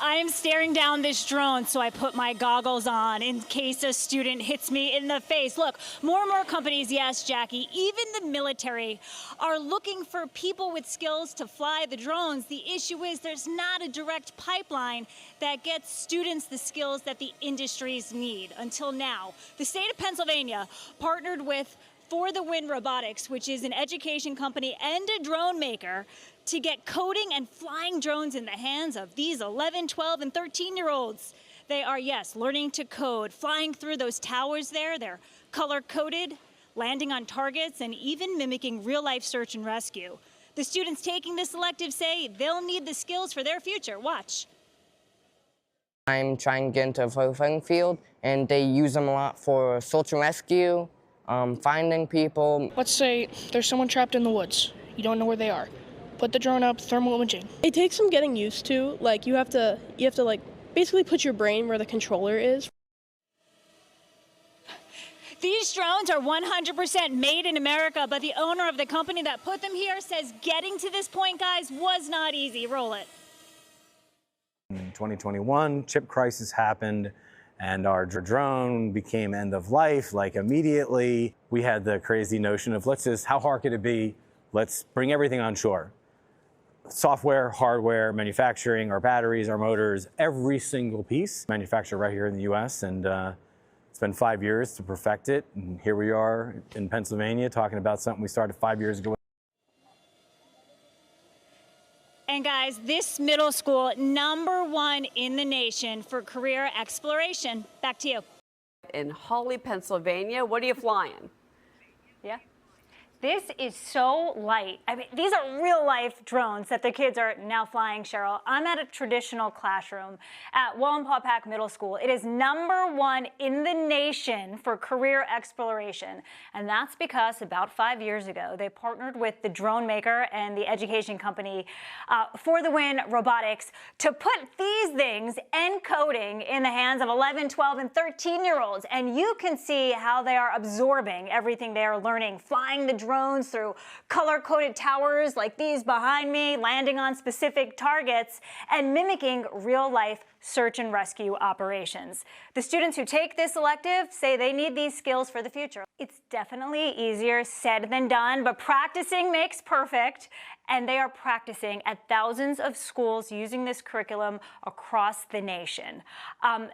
I'm staring down this drone, so I put my goggles on in case a student hits me in the face. Look, more and more companies, yes, Jackie, even the military, are looking for people with skills to fly the drones. The issue is there's not a direct pipeline that gets students the skills that the industries need until now. The state of Pennsylvania partnered with Win Robotics, which is an education company and a drone maker, to get coding and flying drones in the hands of these 11, 12, and 13-year-olds. They are, yes, learning to code, flying through those towers there. They're color-coded, landing on targets, and even mimicking real-life search and rescue. The students taking this elective say they'll need the skills for their future. Watch. I'm trying to get into the firefighting field, and they use them a lot for search and rescue, finding people. Let's say there's someone trapped in the woods. You don't know where they are. Put the drone up, thermal imaging. It takes some getting used to. Like you have to like basically put your brain where the controller is. These drones are 100% made in America, but the owner of the company that put them here says getting to this point, guys, was not easy. Roll it. In 2021, chip crisis happened, and our drone became end of life, like immediately. We had the crazy notion of how hard could it be? Let's bring everything on shore. Software, hardware, manufacturing, our batteries, our motors, every single piece manufactured right here in the US. And it's been 5 years to perfect it. And here we are in Pennsylvania talking about something we started 5 years ago. And guys, this middle school, #1 in the nation for career exploration. Back to you. In Hawley, Pennsylvania, what are you flying? Yeah. This is so light. I mean, these are real-life drones that the kids are now flying, Cheryl. I'm at a traditional classroom at Wallenpaupack Middle School. It is #1 in the nation for career exploration. And that's because about 5 years ago, they partnered with the drone maker and the education company Win Robotics to put these things and coding in the hands of 11, 12, and 13-year-olds. And you can see how they are absorbing everything they are learning, flying the drones through color-coded towers like these behind me, landing on specific targets, and mimicking real-life search and rescue operations. The students who take this elective say they need these skills for the future. It's definitely easier said than done, but practicing makes perfect, and they are practicing at thousands of schools using this curriculum across the nation.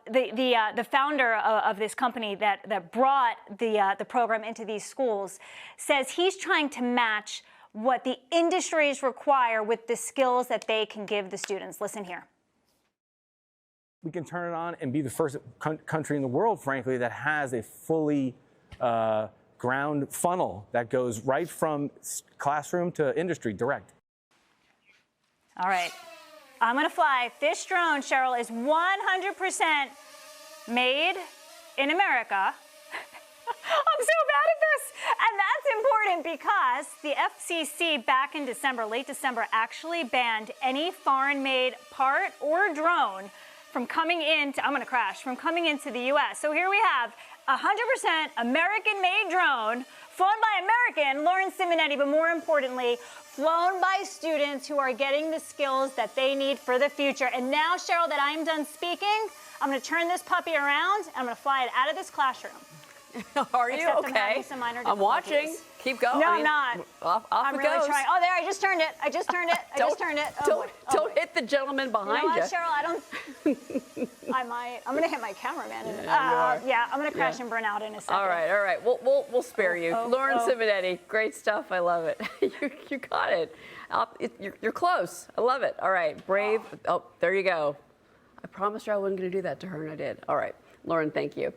The founder of this company that brought the program into these schools says he's trying to match what the industries require with the skills that they can give the students. Listen here. We can turn it on and be the first country in the world, frankly, that has a fully ground funnel that goes right from classroom to industry direct. All right, I'm gonna fly. This drone, Cheryl, is 100% made in America. I'm so bad at this. And that's important because the FCC back in December, late December, actually banned any foreign-made part or drone from coming into, I'm gonna crash, from coming into the US. So here we have 100% American-made drone, flown by American, Lauren Simonetti, but more importantly, flown by students who are getting the skills that they need for the future. And now, Cheryl, that I'm done speaking, I'm gonna turn this puppy around, and I'm gonna fly it out of this classroom. Are you? Except Okay. I'm watching. Keep going. No, I'm not. Off I'm it really goes. trying. Oh, there, I just turned it. I just turned it. I just turned it. Oh, Don't hit the gentleman behind you. You know what, Cheryl? I don't. I might. I'm gonna hit my cameraman. Yeah, I'm gonna crash and burn out in a second. All right. We'll spare you. Lauren Simonetti, great stuff. I love it. you got it. You're close. I love it. All right, brave. Oh, there you go. I promised her I wasn't going to do that to her, and I did. All right, Lauren, thank you.